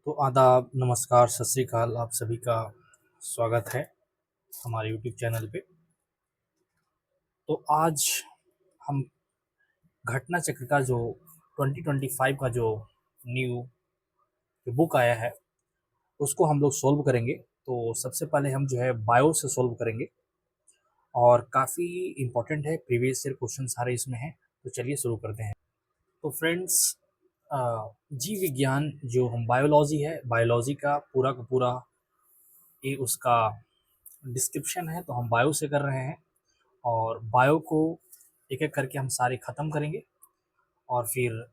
तो आदाब, नमस्कार, सत श्री अकाल। आप सभी का स्वागत है हमारे यूट्यूब चैनल पे। तो आज हम घटना चक्र का जो 2025 का जो न्यू बुक आया है उसको हम लोग सोल्व करेंगे। तो सबसे पहले हम जो है बायो से सोल्व करेंगे और काफ़ी इम्पोर्टेंट है, प्रीवियस ईयर क्वेश्चन सारे इसमें हैं। तो चलिए शुरू करते हैं। तो फ्रेंड्स, जीव विज्ञान जो हम बायोलॉजी है, बायोलॉजी का पूरा ये उसका डिस्क्रिप्शन है, तो हम बायो से कर रहे हैं और बायो को एक एक करके हम सारे ख़त्म करेंगे और फिर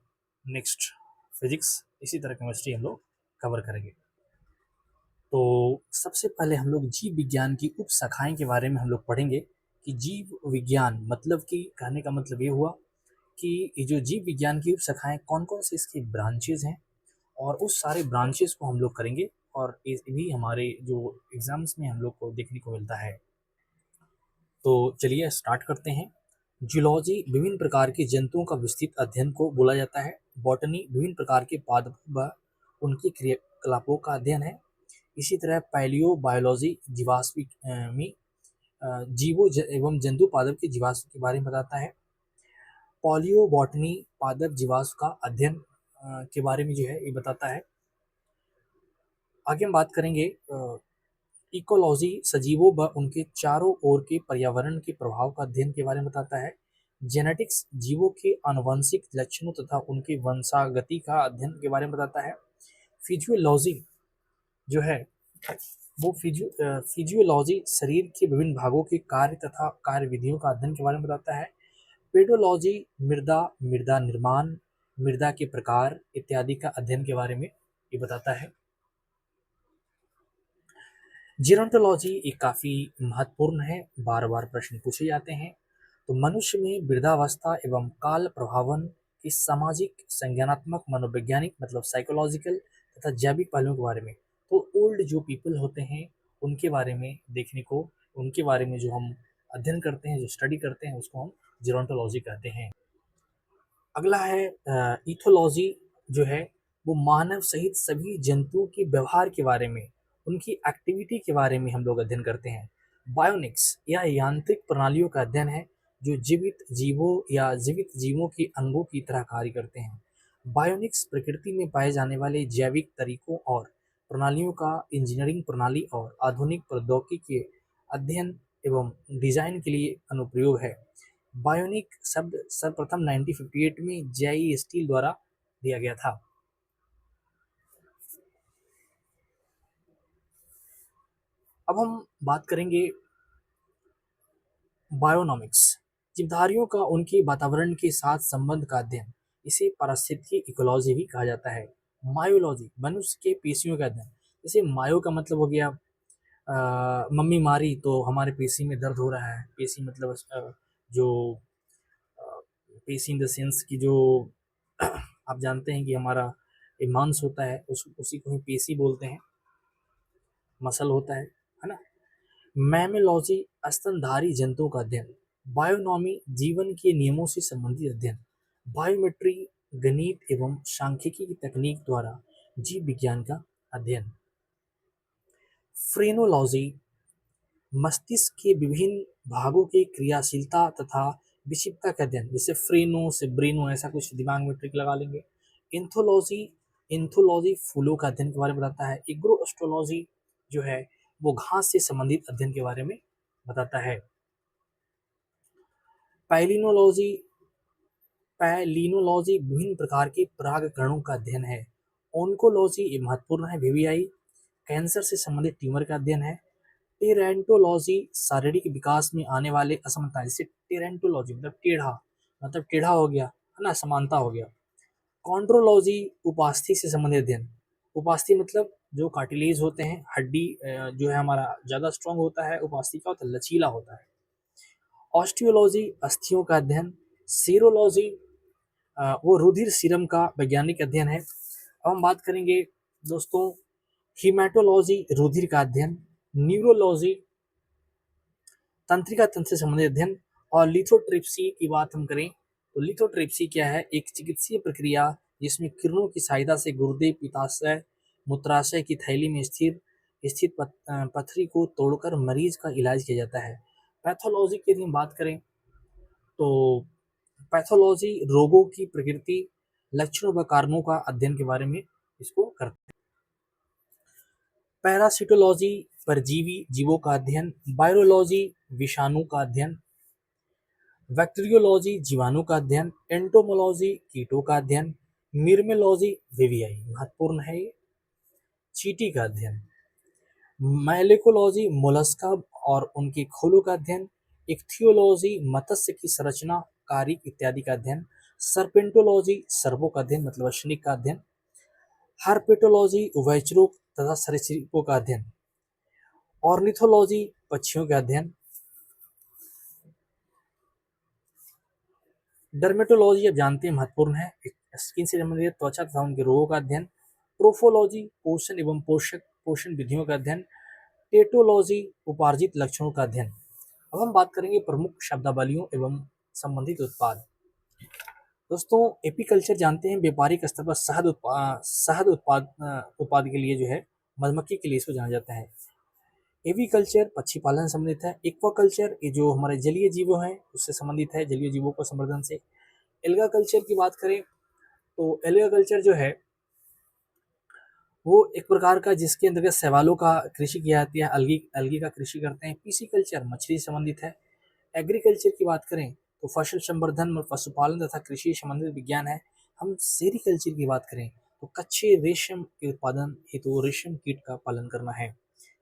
नेक्स्ट फिजिक्स, इसी तरह केमिस्ट्री हम लोग कवर करेंगे। तो सबसे पहले हम लोग जीव विज्ञान की उप शाखाएं के बारे में हम लोग पढ़ेंगे कि जीव विज्ञान मतलब कि कहने का मतलब ये हुआ कि ये जो जीव विज्ञान की उप शाखाएं कौन कौन से इसकी ब्रांचेज हैं और उस सारे ब्रांचेस को हम लोग करेंगे। और ये भी हमारे जो एग्ज़ाम्स में हम लोग को देखने को मिलता है। तो चलिए स्टार्ट करते हैं। जूलॉजी विभिन्न प्रकार के जंतुओं का विस्तृत अध्ययन को बोला जाता है। बॉटनी विभिन्न प्रकार के पादपों व उनके क्रियाकलापों का अध्ययन है। इसी तरह पैलियो बायोलॉजी जीवाश्म में जीवो एवं जंतु पादप के जीवाश्म के बारे में बताता है। पॉलियो बॉटनी पादप जीवाश्म का अध्ययन के बारे में जो है ये बताता है। आगे हम बात करेंगे इकोलॉजी सजीवों व उनके चारों ओर के पर्यावरण के प्रभाव का अध्ययन के बारे में बताता है। जेनेटिक्स जीवों के आनुवंशिक लक्षणों तथा उनके वंशागति का अध्ययन के बारे में बताता है। फिजियोलॉजी जो है वो फिजियोलॉजी शरीर के विभिन्न भागों के कार्य तथा कार्य विधियों का अध्ययन के बारे में बताता है। पेडोलॉजी मृदा मृदा निर्माण, मृदा के प्रकार इत्यादि का अध्ययन के बारे में ये बताता है। जीरोंटोलॉजी एक काफ़ी महत्वपूर्ण है, बार बार प्रश्न पूछे जाते हैं। तो मनुष्य में वृद्धावस्था एवं काल प्रभावन की सामाजिक, संज्ञानात्मक, मनोवैज्ञानिक मतलब साइकोलॉजिकल तथा जैविक पहलुओं के बारे में, तो ओल्ड जो पीपल होते हैं उनके बारे में देखने को, उनके बारे में जो हम अध्ययन करते हैं, जो स्टडी करते हैं, उसको हम जीरोंटोलॉजी कहते हैं। अगला है इथोलॉजी जो है वो मानव सहित सभी जंतुओं के व्यवहार के बारे में, उनकी एक्टिविटी के बारे में हम लोग अध्ययन करते हैं। बायोनिक्स या यांत्रिक प्रणालियों का अध्ययन है जो जीवित जीवों या जीवित जीवों के अंगों की तरह कार्य करते हैं। बायोनिक्स प्रकृति में पाए जाने वाले जैविक तरीकों और प्रणालियों का इंजीनियरिंग प्रणाली और आधुनिक प्रौद्योगिकी के अध्ययन एवं डिजाइन के लिए अनुप्रयोग है। बायोनिक शब्द सर्वप्रथम 1958 में जेई स्टील द्वारा दिया गया था। अब हम बात करेंगे बायोनॉमिक्स, जीवधारियों का उनके वातावरण के साथ संबंध का अध्ययन, इसे पारिस्थितिकी इकोलॉजी भी कहा जाता है। मायोलॉजी मनुष्य के पेशियों का अध्ययन, जैसे मायो का मतलब हो गया मम्मी मारी तो हमारे पेशी में दर्द हो रहा है। पेशी मतलब जो पेशी इन द सेंस की जो आप जानते हैं कि हमारा मांस होता है उसी को ही पेशी बोलते हैं, मसल होता है ना। मैमोलॉजी स्तनधारी जंतुओं का अध्ययन। बायोनॉमी जीवन के नियमों से संबंधित अध्ययन। बायोमेट्री गणित एवं सांख्यिकी की तकनीक द्वारा जीव विज्ञान का अध्ययन। फ्रेनोलॉजी मस्तिष्क के विभिन्न भागों की क्रियाशीलता तथा विक्षिप्तता का अध्ययन, जैसे फ्रेनो से ब्रेनो, ऐसा कुछ दिमाग में ट्रिक लगा लेंगे। इंथोलॉजी इंथोलॉजी फूलों का अध्ययन के बारे में बताता है। एग्रोएस्ट्रोलॉजी जो है वो घास से संबंधित अध्ययन के बारे में बताता है। पैलिनोलॉजी पैलिनोलॉजी विभिन्न प्रकार के परागकणों का अध्ययन है। ओन्कोलॉजी ये महत्वपूर्ण है, वीवीआई कैंसर से संबंधित ट्यूमर का अध्ययन है। टेरेंटोलॉजी शारीरिक विकास में आने वाले असमानता, जैसे टेरेंटोलॉजी मतलब टेढ़ा, मतलब टेढ़ा हो गया है ना, समानता हो गया। कॉन्ड्रोलॉजी उपास्थि से संबंधित अध्ययन, उपास्थि मतलब जो कार्टिलेज होते हैं, हड्डी जो है हमारा ज़्यादा स्ट्रांग होता है, उपास्थि का होता है लचीला होता है। ऑस्टियोलॉजी अस्थियों का अध्ययन। सीरोलॉजी वो रुधिर सीरम का वैज्ञानिक अध्ययन है। अब हम बात करेंगे दोस्तों हीमेटोलॉजी रुधिर का अध्ययन। न्यूरोलॉजी तंत्रिका तंत्र से संबंधित अध्ययन। और लिथोट्रिप्सी की बात हम करें तो लिथोट्रिप्सी क्या है, एक चिकित्सीय प्रक्रिया जिसमें किरणों की सहायता से गुर्दे, पित्ताशय, मूत्राशय की थैली में स्थित पथरी को तोड़कर मरीज का इलाज किया जाता है। पैथोलॉजी की यदि हम बात करें तो पैथोलॉजी रोगों की प्रकृति, लक्षणों व कारणों का अध्ययन के बारे में इसको करते हैं। पैरासिटोलॉजी परजीवी जीवों का अध्ययन, वायरोलॉजी विषाणु का अध्ययन, बैक्टीरियोलॉजी जीवाणु का अध्ययन, एंटोमोलॉजी कीटों का अध्ययन, मिर्मेलॉजी वेवियाई महत्वपूर्ण है ये, चींटी का अध्ययन, मैलेकोलॉजी मोलस्का और उनके खोलों का अध्ययन, इक्थियोलॉजी मत्स्य की संरचना, कारिक इत्यादि का अध्ययन, सर्पेंटोलॉजी सर्पों का अध्ययन मतलब अश्निक का अध्ययन, हार्पेटोलॉजी उभयचरों तथा सरीसृपों का अध्ययन, ऑर्निथोलॉजी पक्षियों का अध्ययन, डर्मेटोलॉजी आप जानते हैं महत्वपूर्ण है, स्किन से संबंधित त्वचा तथा उनके रोगों का अध्ययन, ट्रोफोलॉजी पोषण एवं पोषण विधियों का अध्ययन, टेटोलॉजी उपार्जित लक्षणों का अध्ययन। अब हम बात करेंगे प्रमुख शब्दावलियों एवं संबंधित उत्पाद। दोस्तों एपीकल्चर जानते हैं व्यापारिक स्तर पर शहद उत्पाद के लिए जो है मधुमक्खी के लिए इसको जाना जाता है। एवीकल्चर पक्षी पालन से संबंधित है। एक्वाकल्चर ये जो हमारे जलीय जीवों हैं उससे संबंधित है, जलीय जीवों को संवर्धन से। एल्गा कल्चर की बात करें तो एल्गा कल्चर जो है वो एक प्रकार का जिसके अंतर्गत शैवालों का कृषि की जाती है, अलगी का कृषि करते हैं। पीसी कल्चर मछली से संबंधित है। एग्रीकल्चर की बात करें तो फसल संवर्धन और पशुपालन तथा कृषि संबंधित विज्ञान है। हम सेरीकल्चर की बात करें तो कच्चे रेशम के उत्पादन हेतु रेशम कीट का पालन करना है।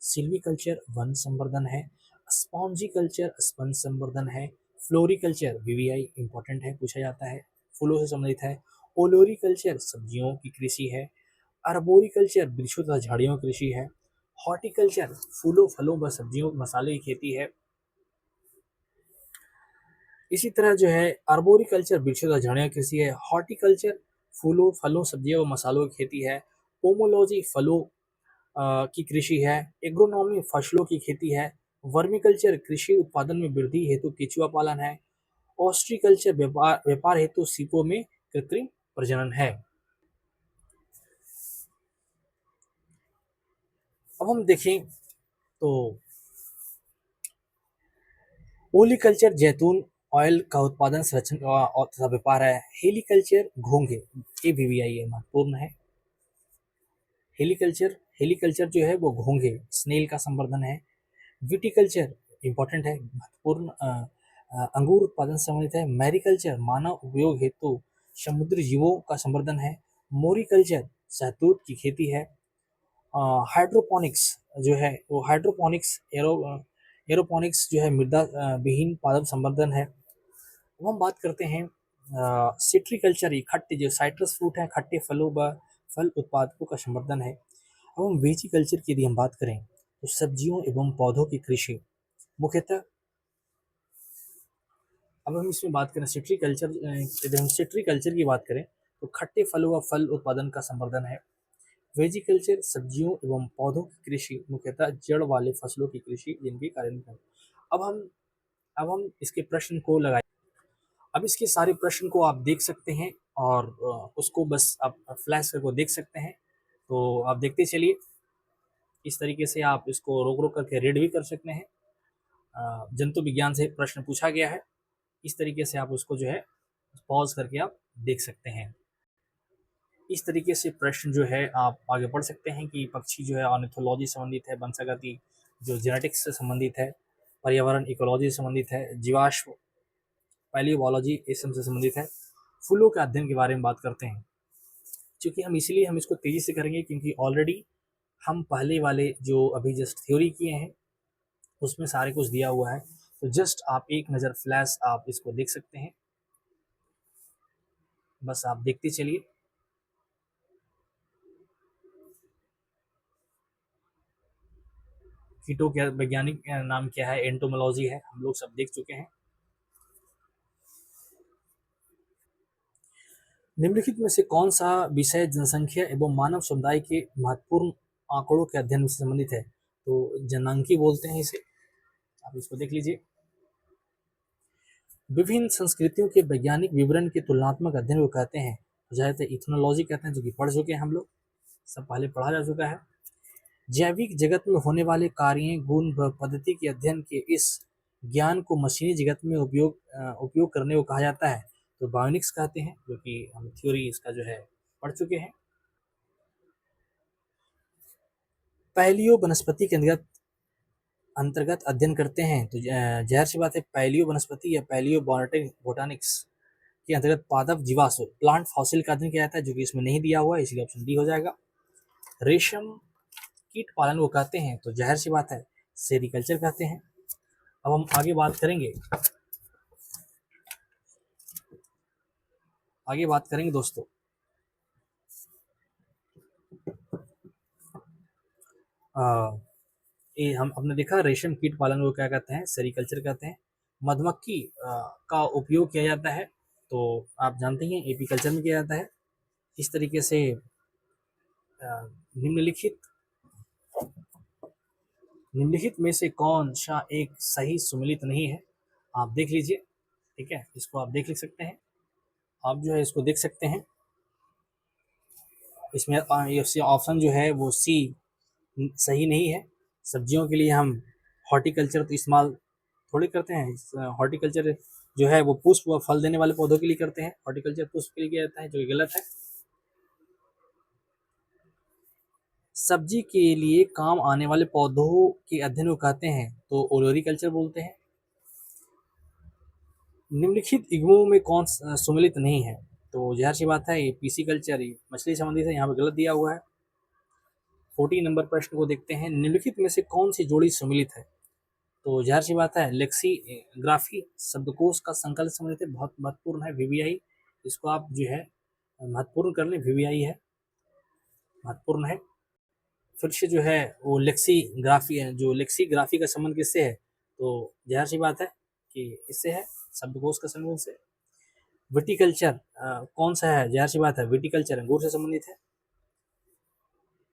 सिल्वीकल्चर वन संवर्धन है। स्पॉन्जी कल्चर स्पंज संवर्धन है। फ्लोरिकल्चर वीवीआई इंपॉर्टेंट है, पूछा जाता है, फूलों से संबंधित है। ओलोरिकल्चर सब्जियों की कृषि है। अर्बोरिकल्चर वृक्षों तथा झाड़ियों की कृषि है। हॉर्टिकल्चर फूलों फलों व सब्जियों मसाले की खेती है। इसी तरह जो है अर्बोरिकल्चर वृक्षों तथा झाड़ियों की कृषि है। हॉर्टिकल्चर फूलों फलों सब्जियों व मसालों की खेती है। पोमोलॉजी फलों की कृषि है। एग्रोनॉमी फसलों की खेती है। वर्मिकल्चर कृषि उत्पादन में वृद्धि हेतु केचुआ पालन है। ऑस्ट्रीकल्चर व्यापार हेतु सीपों में कृत्रिम प्रजनन है। अब हम देखें तो ओलिकल्चर जैतून ऑयल का उत्पादन संरक्षण और तथा व्यापार है। हेलीकल्चर घोंघे ये वीवीआई है, महत्वपूर्ण है। हेलीकल्चर जो है वो घोंघे स्नेल का संवर्धन है। विटिकल्चर इंपॉर्टेंट है, महत्वपूर्ण अंगूर उत्पादन से संबंधित है। मैरीकल्चर मानव उपयोग हेतु समुद्री जीवों का संवर्धन है। मोरिकल्चर शहतूत की खेती है। हाइड्रोपोनिक्स जो है वो हाइड्रोपोनिक्स एरोपोनिक्स जो है मृदा विहीन पादप संवर्धन है। अब हम बात करते हैं सिट्रिकल्चर, खट्टे जो साइट्रस फ्रूट है, खट्टे फलों व फल उत्पादकों का संवर्धन है। अब हम वेजिकल्चर की यदि हम बात करें तो सब्जियों एवं पौधों की कृषि मुख्यतः। अब हम इसमें बात करें सिट्रिकल्चर, यदि हम सिट्रिकल्चर की बात करें तो खट्टे फलों व फल उत्पादन का संवर्धन है। वेजिकल्चर सब्जियों एवं पौधों की कृषि मुख्यतः जड़ वाले फसलों की कृषि जिनके कार्यान्वयन। अब हम इसके प्रश्न को लगाए। अब इसके सारे प्रश्न को आप देख सकते हैं और उसको बस आप फ्लैश करके देख सकते हैं, तो आप देखते चलिए। इस तरीके से आप इसको रोक रोक करके रीड भी कर सकते हैं। जंतु विज्ञान से प्रश्न पूछा गया है, इस तरीके से आप उसको जो है पॉज करके आप देख सकते हैं। इस तरीके से प्रश्न जो है आप आगे बढ़ सकते हैं कि पक्षी जो है ऑर्निथोलॉजी से संबंधित है, वंशागति जो जेनेटिक्स से संबंधित है, पर्यावरण इकोलॉजी से संबंधित है, जीवाश्म पैलियोलॉजी इस सब से संबंधित है। फूलों के अध्ययन के बारे में बात करते हैं, क्योंकि हम इसको तेजी से करेंगे क्योंकि ऑलरेडी हम पहले वाले जो अभी जस्ट थ्योरी किए हैं उसमें सारे कुछ दिया हुआ है, तो जस्ट आप एक नज़र फ्लैश आप इसको देख सकते हैं, बस आप देखते चलिए। कीटों के वैज्ञानिक नाम क्या है, एंटोमोलॉजी है, हम लोग सब देख चुके हैं। निम्नलिखित में से कौन सा विषय जनसंख्या एवं मानव समुदाय के महत्वपूर्ण आंकड़ों के अध्ययन से संबंधित है? तो जनांकी बोलते हैं इसे, आप इसको देख लीजिए। विभिन्न संस्कृतियों के वैज्ञानिक विवरण के तुलनात्मक अध्ययन को कहते हैं, तो इथनोलॉजी कहते हैं, जो कि पढ़ चुके हैं हम लोग। सब पहले पढ़ा जा चुका है। जैविक जगत में होने वाले कार्य गुण व पद्धति के अध्ययन के इस ज्ञान को मशीनी जगत में उपयोग करने को कहा जाता है, तो बायोनिक्स कहते हैं, जो कि हम थ्योरी इसका जो है पढ़ चुके हैं। पैलियो वनस्पति के अंतर्गत अध्ययन करते हैं, तो जाहिर सी बात है पैलियो वनस्पति या पैलियो बोटानिक्स के अंतर्गत पादप जीवाश्म प्लांट फॉसिल का अध्ययन किया जाता है, जो कि इसमें नहीं दिया हुआ है, इसलिए ऑप्शन डी हो जाएगा। रेशम कीट पालन को कहते हैं, तो जाहिर सी बात है सेरिकल्चर कहते हैं। अब हम आगे बात करेंगे दोस्तों ये हम हमने देखा रेशम कीट पालन को क्या कहते हैं, सेरिकल्चर कहते हैं। मधुमक्खी का उपयोग किया जाता है, तो आप जानते हैं एपीकल्चर में किया जाता है। इस तरीके से निम्नलिखित में से कौन सा एक सही सुमेलित नहीं है, आप देख लीजिए। ठीक है, इसको आप देख सकते हैं, आप जो है इसको देख सकते हैं। इसमें ऑप्शन जो है वो सी सही नहीं है। सब्जियों के लिए हम हॉर्टिकल्चर तो इस्तेमाल थोड़ी करते हैं। हॉर्टिकल्चर जो है वो पुष्प व फल देने वाले पौधों के लिए करते हैं, हॉर्टिकल्चर पुष्प के लिए किया जाता है, जो कि गलत है। सब्जी के लिए काम आने वाले पौधों के अध्ययन को कहते हैं, तो ओलोरिकल्चर बोलते हैं। निम्नलिखित युग्मों में कौन सुमेलित नहीं है, तो जाहिर सी बात है ये पीसी कल्चर मछली संबंधित है, यहाँ पे गलत दिया हुआ है। 14 नंबर प्रश्न को देखते हैं, निम्नलिखित में से कौन सी जोड़ी सम्मिलित है, तो जाहिर सी बात है लेक्सीग्राफी शब्दकोश का संकल्प सम्मिलित है, बहुत महत्वपूर्ण है। वीवीआई इसको आप जो है महत्वपूर्ण कर लें, वीवीआई है महत्वपूर्ण है। फिर से जो है वो लेक्सीग्राफी है, जो लेक्सीग्राफी का संबंध किससे है, तो जाहिर सी बात है कि इससे है, शब्दकोश का संबंध से। विटिकल्चर कौन सा है, जाहिर सी बात है विटिकल्चर अंगूर से संबंधित है।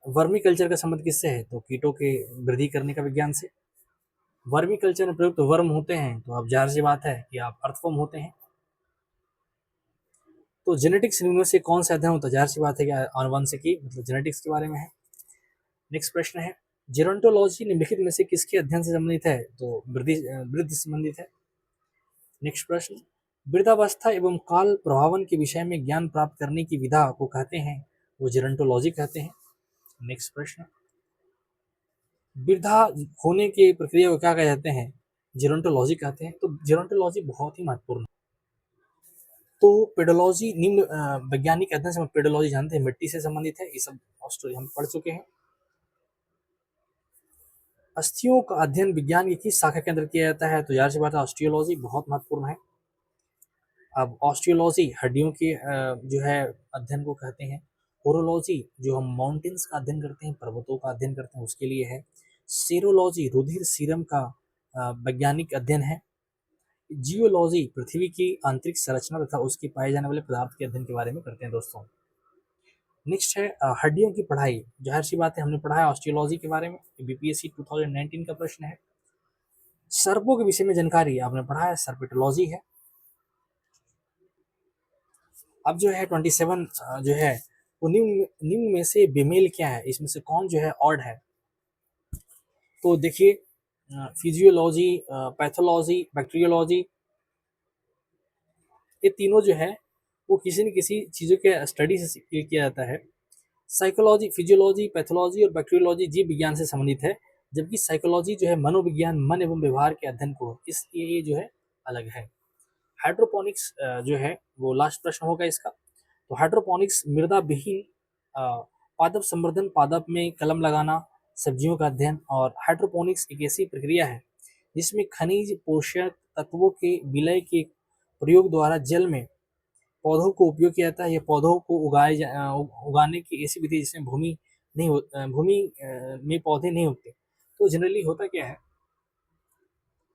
वर्मी कल्चर का संबंध किससे है, तो कीटों के वृद्धि करने का विज्ञान से। वर्मी कल्चर में प्रयुक्त वर्म होते हैं, तो अब जाहिर सी बात है कि आप अर्थवर्म होते हैं। तो जेनेटिक्स में से कौन सा अध्ययन होता है, जाहिर सी बात है कि आनुवंशिकी मतलब जेनेटिक्स के बारे में है। नेक्स्ट प्रश्न है, जेरोंटोलॉजी निम्नलिखित में से किसके अध्ययन से संबंधित है, तो वृद्धि से संबंधित है। नेक्स्ट प्रश्न, वृद्धावस्था एवं काल प्रभावन के विषय में ज्ञान प्राप्त करने की विधा को कहते हैं, वो जेरोंटोलॉजी कहते हैं। नेक्स्ट प्रश्न, वृद्धा होने की प्रक्रिया को क्या कह जाते हैं, जेरोंटोलॉजी कहते हैं। तो जेरोंटोलॉजी बहुत ही महत्वपूर्ण है। तो पेडोलॉजी निम्न वैज्ञानिक अध्ययन से पेडोलॉजी जानते हैं, मिट्टी से संबंधित है, ये सब हम पढ़ चुके हैं। अस्थियों का अध्ययन विज्ञान की किस शाखा के अंदर किया जाता है, तो यार सी बात है ऑस्टियोलॉजी बहुत महत्वपूर्ण है। अब ऑस्टियोलॉजी हड्डियों के जो है अध्ययन को कहते हैं। ओरोलॉजी जो हम माउंटेन्स का अध्ययन करते हैं, पर्वतों का अध्ययन करते हैं, उसके लिए है। सीरोलॉजी रुधिर सीरम का वैज्ञानिक अध्ययन है। जियोलॉजी पृथ्वी की आंतरिक संरचना तथा उसके पाए जाने वाले पदार्थ के अध्ययन के बारे में करते हैं दोस्तों। नेक्स्ट है हड्डियों की पढ़ाई, जाहिर सी बात है हमने पढ़ा है ऑस्टियोलॉजी के बारे में, बीपीएससी 2019 का प्रश्न है। सर्पों के विषय में जानकारी आपने पढ़ा है, सर्पेटोलॉजी है। अब जो है 27 जो है वो निम्न में से बेमेल क्या है, इसमें से कौन जो है ऑड है, तो देखिए फिजियोलॉजी, पैथोलॉजी, बैक्टीरियोलॉजी, ये तीनों जो है वो किसी न किसी चीज़ों के स्टडी से किया जाता है। साइकोलॉजी, फिजियोलॉजी, पैथोलॉजी और बैक्टीरियोलॉजी जीव विज्ञान से संबंधित है, जबकि साइकोलॉजी जो है मनोविज्ञान, मन एवं व्यवहार के अध्ययन को, इसलिए ये जो है अलग है। हाइड्रोपोनिक्स जो है वो लास्ट प्रश्न होगा इसका। तो हाइड्रोपोनिक्स मृदा विहीन पादप संवर्धन, पादप में कलम लगाना, सब्जियों का अध्ययन। और हाइड्रोपोनिक्स एक ऐसी प्रक्रिया है जिसमें खनिज पोषक तत्वों के विलय के प्रयोग द्वारा जल में पौधों को उपयोग किया जाता है। ये पौधों को उगाने की ऐसी विधि जिसमें भूमि में पौधे नहीं उगते। तो जनरली होता क्या है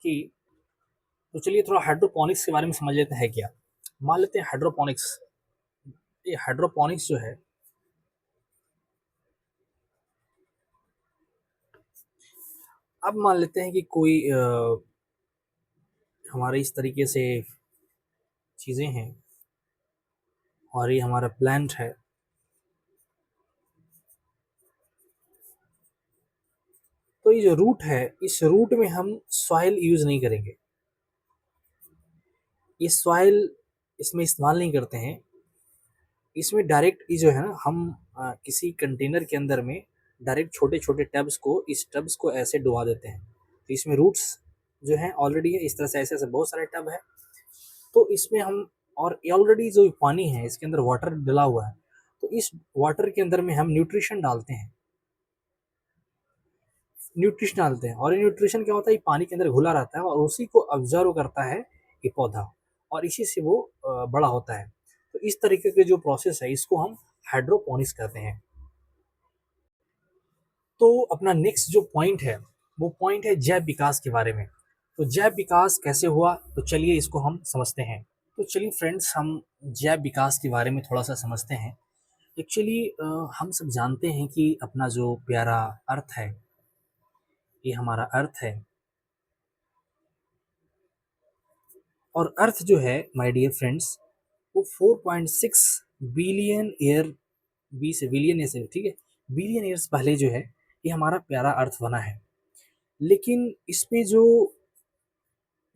कि, तो चलिए थोड़ा हाइड्रोपोनिक्स के बारे में समझ लेते हैं क्या। मान लेते हैं हाइड्रोपोनिक्स, ये हाइड्रोपोनिक्स जो है अब मान लेते हैं कि कोई हमारे इस तरीके से चीज़ें हैं और ये हमारा प्लांट है, तो ये जो रूट है, इस रूट में हम सॉइल यूज नहीं करेंगे, ये सॉइल इसमें इस्तेमाल नहीं करते हैं। इसमें डायरेक्ट ये जो है ना, हम किसी कंटेनर के अंदर में डायरेक्ट छोटे छोटे टब्स को, इस टब्स को ऐसे डुबा देते हैं। तो इसमें रूट्स जो हैं ऑलरेडी है, इस तरह से ऐसे ऐसे बहुत सारे टब है। तो इसमें हम, और ऑलरेडी जो पानी है इसके अंदर वाटर डला हुआ है, तो इस वाटर के अंदर में हम न्यूट्रिशन डालते हैं, और ये न्यूट्रिशन क्या होता है, ये पानी के अंदर घुला रहता है और उसी को ऑब्जर्व करता है ये पौधा, और इसी से वो बड़ा होता है। तो इस तरीके के जो प्रोसेस है इसको हम हाइड्रोपोनिक्स कहते हैं। तो अपना नेक्स्ट जो पॉइंट है वो पॉइंट है जैव विकास के बारे में। तो जैव विकास कैसे हुआ, तो चलिए इसको हम समझते हैं। तो चलिए फ्रेंड्स, हम जैव विकास के बारे में थोड़ा सा समझते हैं। एक्चुअली हम सब जानते हैं कि अपना जो प्यारा अर्थ है, ये हमारा अर्थ है, और अर्थ जो है माय डियर फ्रेंड्स, वो 4.6 बिलियन ईयर, बी से बिलियन से, ठीक है, बिलियन ईयर्स पहले जो है ये हमारा प्यारा अर्थ बना है। लेकिन इसमें जो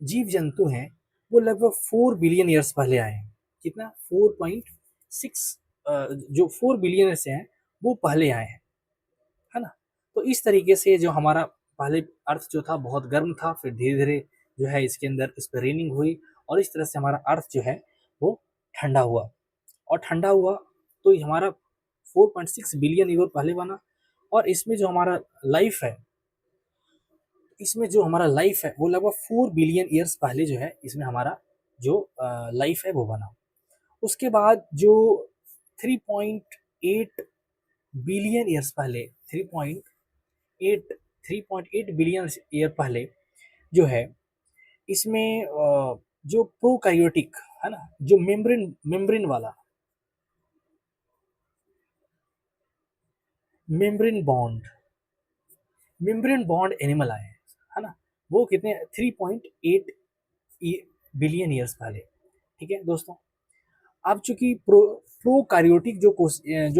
जीव जंतु हैं वो लगभग 4 बिलियन ईयर्स पहले आए हैं। कितना? 4.6, जो 4 बिलियन से हैं वो पहले आए हैं, है ना। तो इस तरीके से जो हमारा पहले अर्थ जो था बहुत गर्म था, फिर धीरे धीरे जो है इसके अंदर इस पर रेनिंग हुई, और इस तरह से हमारा अर्थ जो है वो ठंडा हुआ, और ठंडा हुआ तो ये हमारा 4.6 बिलियन ईयर पहले बना। और इसमें जो हमारा लाइफ है वो लगभग 4 बिलियन ईयर्स पहले जो है इसमें हमारा जो लाइफ है वो बना। उसके बाद जो 3.8 बिलियन ईयर्स पहले, 3.8 बिलियन ईयर पहले जो है इसमें जो प्रोकैरियोटिक है ना, जो मेम्ब्रेन मेम्ब्रेन वाला membrane bond membrane bond animal आए हैं, है ना। वो कितने? 3.8 बिलियन ईयर्स पहले। ठीक है दोस्तों, अब चूंकि प्रोकैरियोटिक जो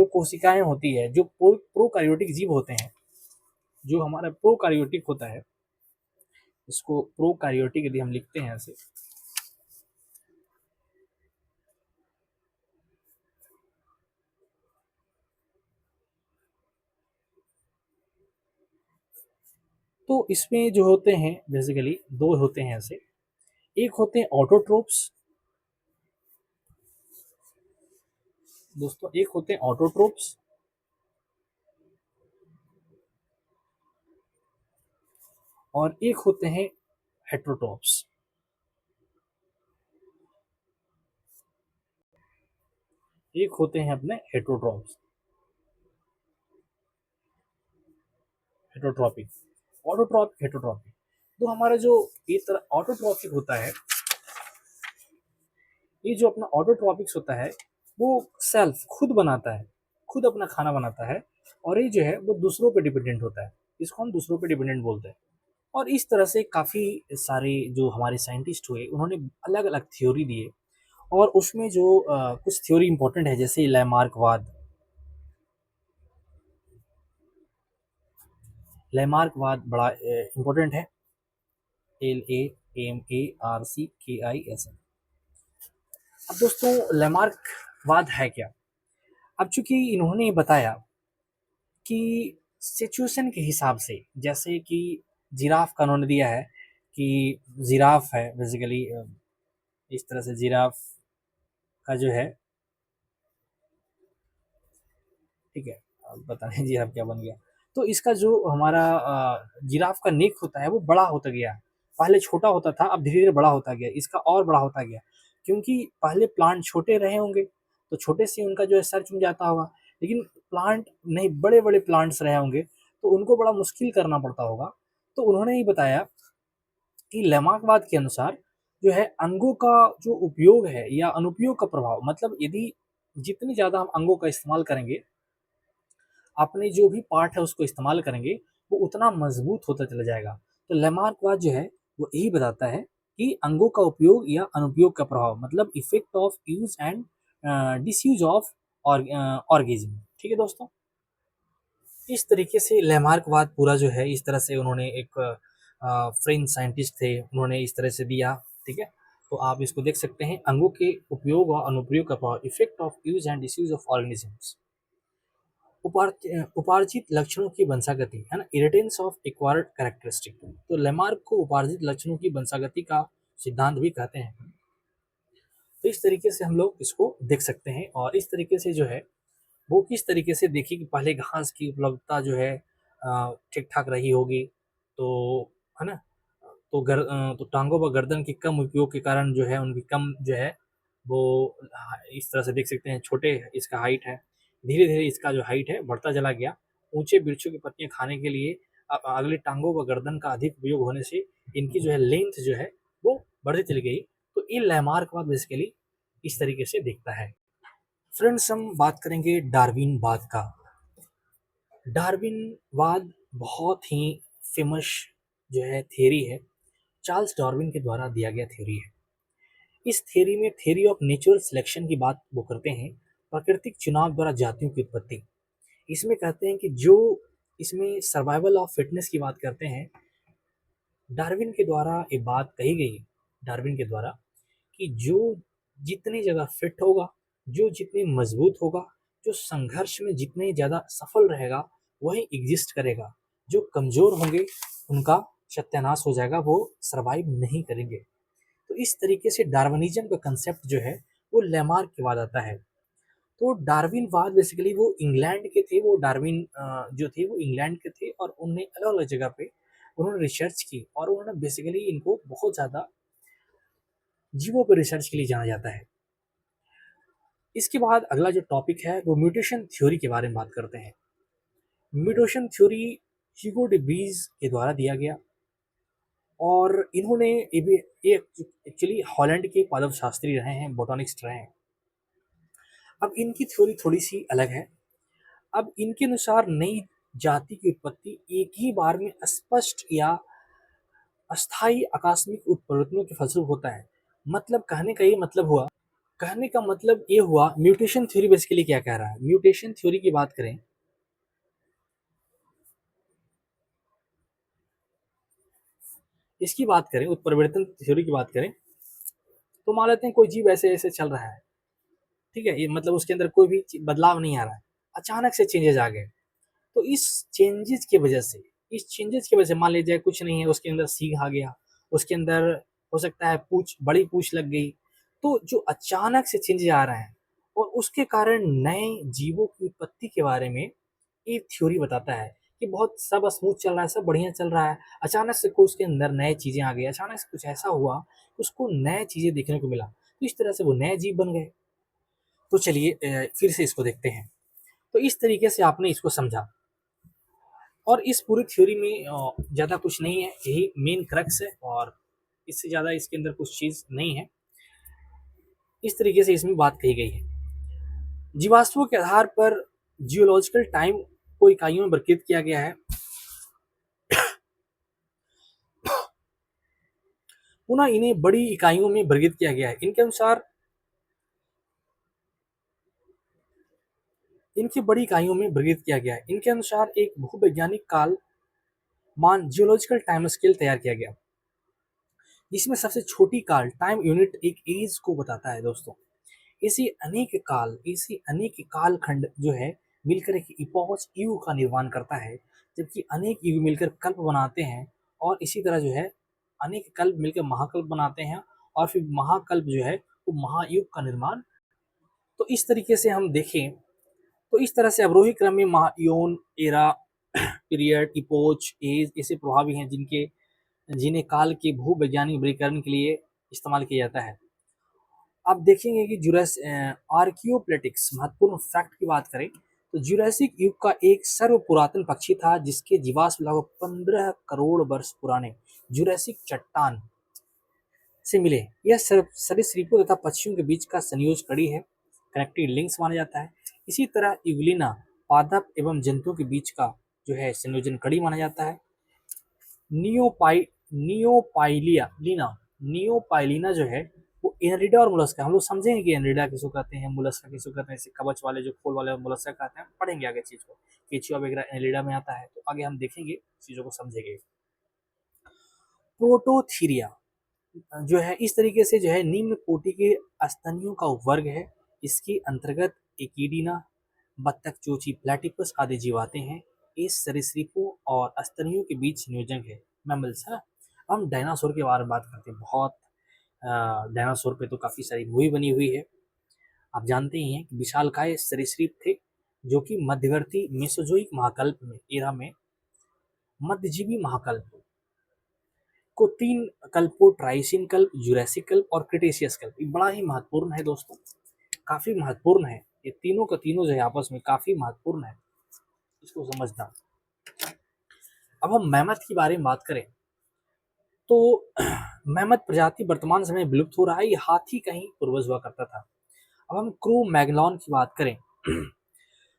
कोशिकाएं होती है, जो प्रोकैरियोटिक जीव होते हैं, जो हमारा प्रोकैरियोटिक होता है, इसको प्रोकैरियोटिक यदि हम लिखते हैं ऐसे, तो इसमें जो होते हैं बेसिकली दो होते हैं ऐसे। एक होते हैं ऑटोट्रोप्स दोस्तों, एक होते हैं ऑटोट्रोप्स, और एक होते हैं हेट्रोट्रोप्स। एक होते हैं अपने हेट्रोट्रोप्स, हेट्रोट्रॉपिक, ऑटोट्रॉपिक, हेट्रोट्रॉपिक। तो हमारा जो एक तरह ऑटोट्रॉपिक होता है, ये जो अपना ऑटोट्रॉपिक्स होता है वो सेल्फ खुद बनाता है, खुद अपना खाना बनाता है, और ये जो है वो दूसरों पे डिपेंडेंट होता है, इसको हम दूसरों पे डिपेंडेंट बोलते हैं। और इस तरह से काफ़ी सारे जो हमारे साइंटिस्ट हुए उन्होंने अलग अलग थ्योरी दिए, और उसमें जो कुछ थ्योरी इंपॉर्टेंट है, जैसे लैमार्कवाद। लैमार्कवाद बड़ा इंपॉर्टेंट है, LAMARCKIS। अब दोस्तों, लैमार्कवाद है क्या? अब चूंकि इन्होंने बताया कि सिचुएशन के हिसाब से, जैसे कि जिराफ का उन्होंने दिया है कि जिराफ है बेसिकली, इस तरह से जिराफ का जो है, ठीक है, अब पता नहीं जिराफ क्या बन गया। तो इसका जो हमारा जिराफ का नेक होता है वो बड़ा होता गया, पहले छोटा होता था, अब धीरे धीरे बड़ा होता गया, इसका और बड़ा होता गया, क्योंकि पहले प्लांट छोटे रहे होंगे तो छोटे से उनका जो है सर चुम जाता होगा, लेकिन प्लांट नहीं, बड़े बड़े प्लांट्स रहे होंगे तो उनको बड़ा मुश्किल करना पड़ता होगा। तो उन्होंने ये बताया कि लेमार्कवाद के अनुसार जो है अंगों का जो उपयोग है या अनुपयोग का प्रभाव, मतलब यदि जितनी ज़्यादा हम अंगों का इस्तेमाल करेंगे, अपने जो भी पार्ट है उसको इस्तेमाल करेंगे, वो उतना मजबूत होता चला जाएगा। तो लेमार्कवाद जो है वो यही बताता है कि अंगों का उपयोग या अनुपयोग का प्रभाव, मतलब effect of use and disuse of orgasm. ठीक है दोस्तों, इस तरीके से लैमार्कवाद पूरा जो है इस तरह से उन्होंने एक फ्रेंच साइंटिस्ट थे, उन्होंने इस तरह से दिया। ठीक है, तो आप इसको देख सकते हैं, अंगों के उपयोग और अनुप्रयोग का प्रभाव, effect of use and disuse of organisms, उपार्जित लक्षणों की वंशागति, है ना, इरिटेंस ऑफ एक्वायर्ड कैरेक्टरिस्टिक। तो लेमार्क को उपार्जित लक्षणों की वंशागति का सिद्धांत भी कहते हैं। तो इस तरीके से हम लोग इसको देख सकते हैं, और इस तरीके से जो है वो किस तरीके से देखिए कि पहले घास की उपलब्धता जो है ठीक ठाक रही होगी, तो है ना, तो टांगों व गर्दन के कम उपयोग के कारण जो है उनकी कम जो है वो इस तरह से देख सकते हैं, छोटे इसका हाइट है, धीरे धीरे इसका जो हाइट है बढ़ता चला गया। ऊंचे वृक्षों की पत्तियां खाने के लिए अगले टांगों व गर्दन का अधिक उपयोग होने से इनकी जो है लेंथ जो है वो बढ़ती चली गई। तो ये लैमार्कवाद बेसिकली इस तरीके से दिखता है। फ्रेंड्स, हम बात करेंगे डार्विनवाद का। डार्विनवाद बहुत ही फेमस जो है थ्योरी है, चार्ल्स डार्विन के द्वारा दिया गया थ्योरी है। इस थ्योरी में थ्योरी ऑफ नेचुरल सिलेक्शन की बात वो करते हैं, प्राकृतिक चुनाव द्वारा जातियों की उत्पत्ति। इसमें कहते हैं कि जो इसमें सर्वाइवल ऑफ फिटनेस की बात करते हैं, डार्विन के द्वारा ये बात कही गई, डार्विन के द्वारा, कि जो जितनी ज़्यादा फिट होगा, जो जितनी मजबूत होगा, जो संघर्ष में जितने ज़्यादा सफल रहेगा वही एग्जिस्ट करेगा। जो कमज़ोर होंगे उनका सत्यानाश हो जाएगा, वो सरवाइव नहीं करेंगे। तो इस तरीके से डार्विनिज्म का कंसेप्ट जो है वो लेमार्क के बाद आता है। तो डार्विनवाद बेसिकली वो इंग्लैंड के थे, वो डार्विन जो थे वो इंग्लैंड के थे, और उन्होंने अलग अलग जगह पे उन्होंने रिसर्च की, और उन्होंने बेसिकली इनको बहुत ज़्यादा जीवों पर रिसर्च के लिए जाना जाता है। इसके बाद अगला जो टॉपिक है वो म्यूटेशन थ्योरी के बारे में बात करते हैं। म्यूटेशन थ्योरी ह्यूगो डे व्रीज के द्वारा दिया गया, और इन्होंने ये एक्चुअली हॉलैंड के पादप शास्त्री रहे हैं, बोटानिस्ट रहे हैं। अब इनकी थ्योरी थोड़ी सी अलग है। अब इनके अनुसार नई जाति की उत्पत्ति एक ही बार में स्पष्ट या अस्थायी आकस्मिक उत्परिवर्तनों के फलस्वरूप होता है। मतलब कहने का ये मतलब हुआ, कहने का मतलब ये हुआ, म्यूटेशन थ्योरी बेसिकली क्या कह रहा है। म्यूटेशन थ्योरी की बात करें, इसकी बात करें, उत्परिवर्तन थ्योरी की बात करें, तो मान लेते हैं कोई जीव ऐसे ऐसे चल रहा है, ठीक है, ये मतलब उसके अंदर कोई भी बदलाव नहीं आ रहा है, अचानक से चेंजेस आ गए। तो इस चेंजेस की वजह से, इस चेंजेस की वजह से मान लीजिए कुछ नहीं है, उसके अंदर सींग आ गया, उसके अंदर हो सकता है पूछ, बड़ी पूछ लग गई। तो जो अचानक से चेंजेस आ रहे हैं और उसके कारण नए जीवों की उत्पत्ति के बारे में ये थ्योरी बताता है कि बहुत सब स्मूथ चल रहा है, सब बढ़िया चल रहा है, अचानक से कोई उसके अंदर नए चीजें आ गई, अचानक से कुछ ऐसा हुआ उसको नए चीजें देखने को मिला, तो इस तरह से वो नए जीव बन गए। तो चलिए फिर से इसको देखते हैं। तो इस तरीके से आपने इसको समझा, और इस पूरी थ्योरी में ज़्यादा कुछ नहीं है, यही मेन क्रक्स है, और इससे ज़्यादा इसके अंदर कुछ चीज़ नहीं है। इस तरीके से इसमें बात कही गई है। जीवाश्मों के आधार पर जियोलॉजिकल टाइम को इकाइयों में वर्गीकृत किया गया है। पुनः इन्हें बड़ी इकाइयों में वर्गीकृत किया गया है। इनके अनुसार इनकी बड़ी इकाइयों में वर्गीकृत किया गया है। इनके अनुसार एक भूवैज्ञानिक काल मान जियोलॉजिकल टाइम स्केल तैयार किया गया, जिसमें सबसे छोटी काल टाइम यूनिट एक एज को बताता है दोस्तों। इसी अनेक काल खंड जो है मिलकर एक इपॉच युग का निर्माण करता है, जबकि अनेक युग मिलकर कल्प बनाते हैं, और इसी तरह जो है अनेक कल्प मिलकर महाकल्प बनाते हैं, और फिर महाकल्प जो है वो महायुग का निर्माण। तो इस तरीके से हम देखें तो इस तरह से अवरोही क्रम में महायोन, एरा, पीरियड, इपोच, एज ऐसे प्रभावी हैं जिन्हें काल के भूवैज्ञानिक वर्गीकरण के लिए इस्तेमाल किया जाता है। आप देखेंगे कि जुरास आर्कियोप्लेटिक्स महत्वपूर्ण फैक्ट की बात करें तो जुरासिक युग का एक सर्व पुरातन पक्षी था जिसके जीवाश्म लगभग 15 करोड़ वर्ष पुराने जुरासिक चट्टान से मिले। यह सरीसृपों तथा पक्षियों के बीच का संयोज कड़ी है, कनेक्टिव लिंक्स माना जाता है। इसी तरह इवलिना पादप एवं जंतुओं के बीच का जो है संयोजन कड़ी माना जाता है। नियोपाइलिया लीना नियोपाइलिना जो है वो एनरिडा और मोलस्का, हम लोग समझेंगे कि एनरिडा किसको कहते हैं, मोलस्का किसको कहते हैं, कवच वाले जो खोल वाले मोलस्का कहते हैं, पढ़ेंगे आगे चीज को, केचुआ वगैरह एनरिडा में आता है, तो आगे हम देखेंगे चीजों को समझेंगे। प्रोटोथीरिया जो है इस तरीके से जो है निम्न कोटि के स्तनियों का वर्ग है। इसके अंतर्गत एकिडीना, बत्तख, चोची, प्लेटिपस आदि जीव आते हैं। इस सरीसृपों और स्तनियों के बीच संयोजक है मैमल्स है। हम डायनासोर के बारे में बात करते हैं। बहुत डायनासोर पे तो काफी सारी मूवी बनी हुई है। आप जानते ही हैं कि विशालकाय सरीसृप थे जो कि मध्यवर्ती मेसोजोइक महाकल्प में एरा में मध्यजीवी महाकल्प को 3 कल्पों, ट्राइसिन कल्प, जुरैसिक कल्प और क्रिटेशियस कल्प, ये बड़ा ही महत्वपूर्ण है दोस्तों, काफी महत्वपूर्ण है। ये तीनों का तीनों जो है आपस में काफी महत्वपूर्ण है, इसको समझना। अब हम मैमथ के बारे में बात करें तो मैमथ प्रजाति वर्तमान समय विलुप्त हो रहा है। ये हाथी का ही पूर्वज हुआ करता था। अब हम क्रो मैग्नॉन की बात करें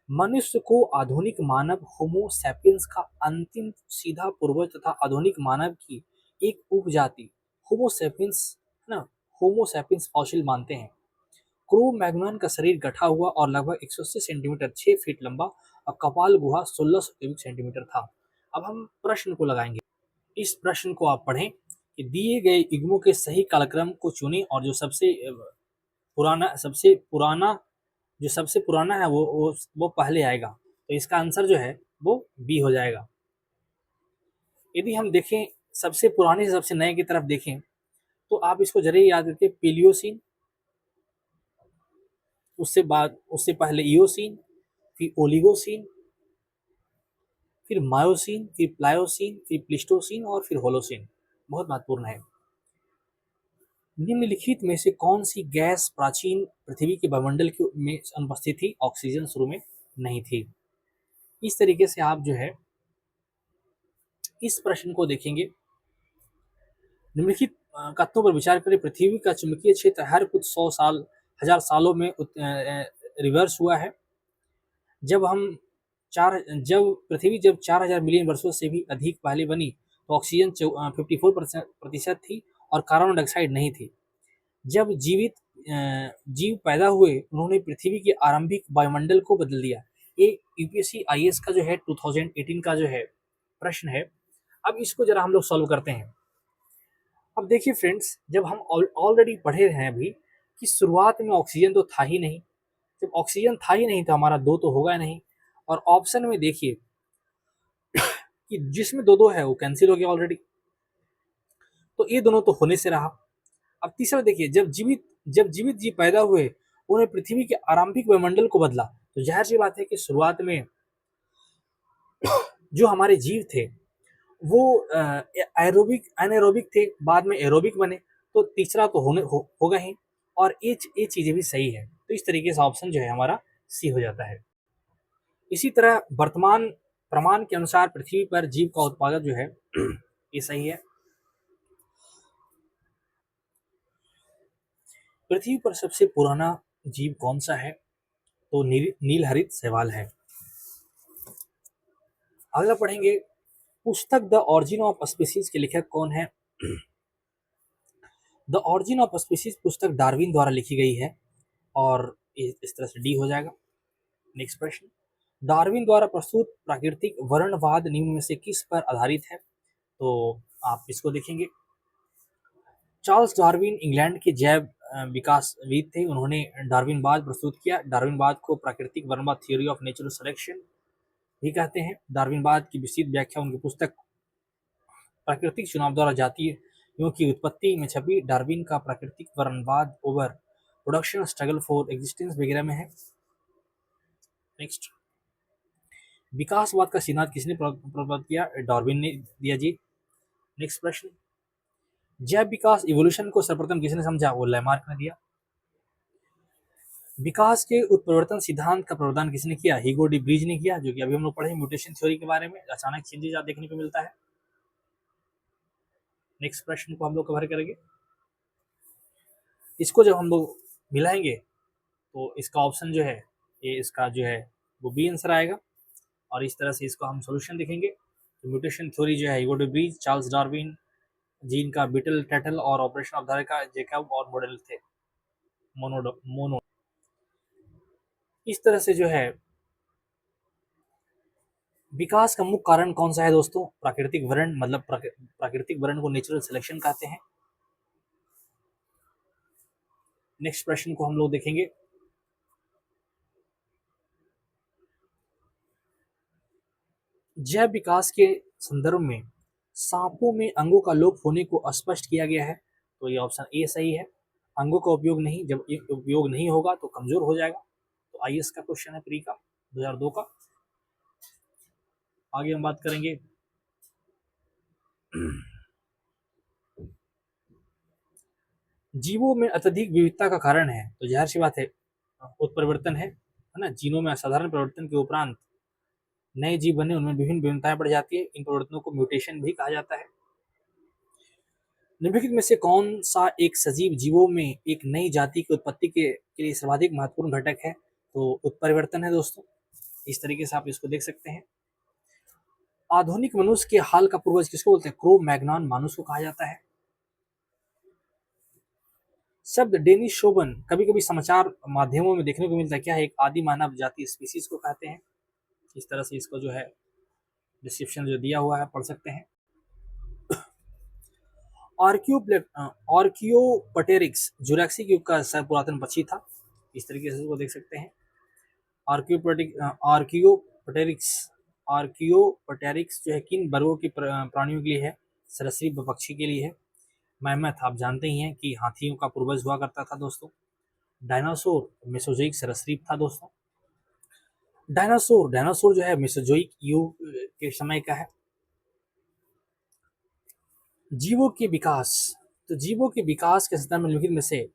मनुष्य को आधुनिक मानव होमो सैपियंस का अंतिम सीधा पूर्वज तथा आधुनिक मानव की एक उपजाति होमो सैपियंस है ना, होमो सैपियंस फॉसिल मानते हैं। क्रो मैग्नॉन का शरीर गठा हुआ और लगभग 180 सेंटीमीटर 6 फीट लंबा और कपाल गुहा 1600 क्यूबिक सेंटीमीटर था। अब हम प्रश्न को लगाएंगे। इस प्रश्न को आप पढ़ें कि दिए गए युग्मों के सही कालक्रम को चुनें और जो सबसे पुराना है वो पहले आएगा। तो इसका आंसर जो है वो बी हो जाएगा। यदि हम देखें सबसे पुराने से सबसे नए की तरफ देखें तो आप इसको जरूर याद रखें, पेलियोसिन, उससे पहले इयोसिन, फिर ओलिगोसिन, फिर मायोसिन, फिर प्लायोसिन, फिर प्लिस्टोसिन और फिर होलोसिन। बहुत महत्वपूर्ण है। निम्नलिखित में से कौन सी गैस प्राचीन पृथ्वी के वायुमंडल में अनुपस्थित थी? ऑक्सीजन शुरू में नहीं थी। इस तरीके से आप जो है इस प्रश्न को देखेंगे। निम्नलिखित कथनों पर विचार करें। पृथ्वी का चुंबकीय क्षेत्र हर कुछ 100 हजार सालों में रिवर्स हुआ है। जब पृथ्वी 4000 मिलियन वर्षों से भी अधिक पहले बनी तो ऑक्सीजन 54% थी और कार्बन डाइऑक्साइड नहीं थी। जब जीव पैदा हुए उन्होंने पृथ्वी के आरंभिक वायुमंडल को बदल दिया। ये यूपीएससी आईएएस का जो है 2018 का जो है प्रश्न है। अब इसको जरा हम लोग सॉल्व करते हैं। अब देखिए फ्रेंड्स, जब हम ऑलरेडी पढ़े हैं अभी कि शुरुआत में ऑक्सीजन तो था ही नहीं। जब ऑक्सीजन था ही नहीं तो हमारा दो तो होगा नहीं। और ऑप्शन में देखिए कि जिसमें दो दो है वो कैंसिल हो गया ऑलरेडी, तो ये दोनों तो होने से रहा। अब तीसरा देखिए, जब जीवित जीव पैदा हुए उन्हें पृथ्वी के आरंभिक वायुमंडल को बदला, तो जाहिर सी बात है कि शुरुआत में जो हमारे जीव थे वो एनारोबिक थे, बाद में एरोबिक बने, तो तीसरा तो होगा ही। और ये चीजें भी सही है, तो इस तरीके से ऑप्शन जो है हमारा सी हो जाता है। इसी तरह वर्तमान प्रमाण के अनुसार पृथ्वी पर जीव का उत्पादन जो है ये सही है। पृथ्वी पर सबसे पुराना जीव कौन सा है? तो नीलहरित शैवाल है। अगला पढ़ेंगे, पुस्तक द ऑरिजिन ऑफ स्पीसीज के लेखक कौन है? द ऑरिजिन ऑफ स्पीसीज पुस्तक डार्विन द्वारा लिखी गई है और इस तरह से डी हो जाएगा। नेक्स्ट प्रश्न, डार्विन द्वारा प्रस्तुत प्राकृतिक वर्णवाद निम्न में से किस पर आधारित है? तो आप इसको देखेंगे। चार्ल्स डार्विन इंग्लैंड के जैव विकासविद थे। उन्होंने डार्विनवाद प्रस्तुत किया। डार्विनवाद को प्राकृतिक वर्णवाद, थ्योरी ऑफ नेचुरल सिलेक्शन भी कहते हैं। डार्विनवाद की विस्तृत व्याख्या उनकी पुस्तक प्राकृतिक चुनाव द्वारा जातियों की उत्पत्ति में छपी। डार्विन का प्राकृतिक वर्णवाद over production, struggle for existence वगैरह में है। नेक्स्ट, विकासवाद का सिद्धांत किसने प्रबंध किया? डार्विन ने दिया जी। नेक्स्ट प्रश्न, जैव विकास इवोल्यूशन को सर्वप्रथम किसने समझा? वो लैमार्क ने दिया। विकास के उत्परिवर्तन सिद्धांत का प्रवर्तन किसने किया? हीगो डी ब्रीज ने किया, जो कि अभी हम लोग पढ़े म्यूटेशन थ्योरी के बारे में। अचानक चेंजेस देखने को मिलता है। नेक्स्ट प्रश्न को हम लोग कवर करेंगे। इसको जब हम लोग मिलाएंगे तो इसका ऑप्शन जो है ये इसका जो है वो बी आंसर आएगा। और इस तरह से इसको हम सोल्यूशन देखेंगे। तो म्यूटेशन थ्योरी जो है Hugo de Vries, Charles Darwin, जीन का बीटल टैटल और ऑपरेशन अवधारा का जेकब और मॉडल थे मोनो। इस तरह से जो है विकास का मुख्य कारण कौन सा है दोस्तों? प्राकृतिक वर्ण, मतलब प्राकृतिक वर्ण को नेचुरल सिलेक्शन कहते हैं। नेक्स्ट प्रश्न को हम लोग देखेंगे। जैव विकास के संदर्भ में सांपों में अंगों का लोप होने को स्पष्ट किया गया है, तो ये ऑप्शन ए सही है। अंगों का उपयोग नहीं, जब उपयोग नहीं होगा तो कमजोर हो जाएगा। तो आईएएस का क्वेश्चन है प्री का 2002 का। आगे हम बात करेंगे जीवों में अत्यधिक विविधता का कारण है, तो जाहिर सी बात है उत्परिवर्तन है ना। जीनों में असाधारण परिवर्तन के उपरांत नए जीव बने, उनमें विभिन्न विभिन्नताएं बढ़ जाती है। इन परिवर्तनों को म्यूटेशन भी कहा जाता है। निम्नलिखित में से कौन सा एक सजीव जीवों में एक नई जाति की उत्पत्ति के लिए सर्वाधिक महत्वपूर्ण घटक है? तो उत्परिवर्तन है दोस्तों। इस तरीके से आप इसको देख सकते हैं। आधुनिक मनुष्य के हाल का पूर्वज किसको बोलते हैं? क्रो मैग्नॉन मानुस को कहा जाता है। शब्द डेनिस शोबन कभी कभी समाचार माध्यमों में देखने को मिलता है, क्या है? एक आदि मानव जाति स्पीसीज को कहते हैं। इस तरह से इसको जो है डिस्क्रिप्शन जो दिया हुआ है पढ़ सकते हैं। आर्कियोपटेरिक्स जुरैक्सिक युग का पुरातन पक्षी था। इस तरीके से इसको देख सकते हैं। आर्कियोपटेरिक्स आर्कियोपटेरिक्स जो है किन वर्गों की प्राणियों के लिए है? सरीसृप पक्षी के लिए है। मैमथ आप जानते ही हैं कि हाथियों का पूर्वज हुआ करता था दोस्तों। डायनासोर मेसोजोइक सरीसृप था दोस्तों। डायनासोर जो है मेसोजोइक युग के समय का है। जीवों के विकास, तो जीवों के विकास के संदर्भ में निम्नलिखित में से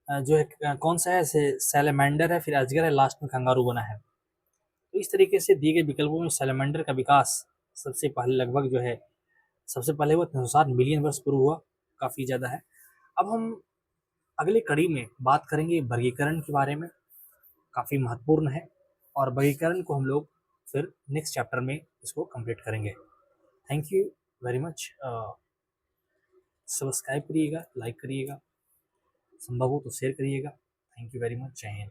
जो है कौन सा है? सैलेमेंडर है, फिर अजगर है, लास्ट में कंगारू बना है। तो इस तरीके से दिए गए विकल्पों में सैलेमेंडर का विकास सबसे पहले लगभग जो है सबसे पहले वो 360 मिलियन वर्ष पूर्व हुआ, काफ़ी ज़्यादा है। अब हम अगली कड़ी में बात करेंगे वर्गीकरण के बारे में, काफ़ी महत्वपूर्ण है। और वर्गीकरण को हम लोग फिर नेक्स्ट चैप्टर में इसको कंप्लीट करेंगे। Thank you very much. Subscribe करिएगा, लाइक करिएगा, संभव हो तो शेयर करिएगा। Thank you very much. जय हिंद।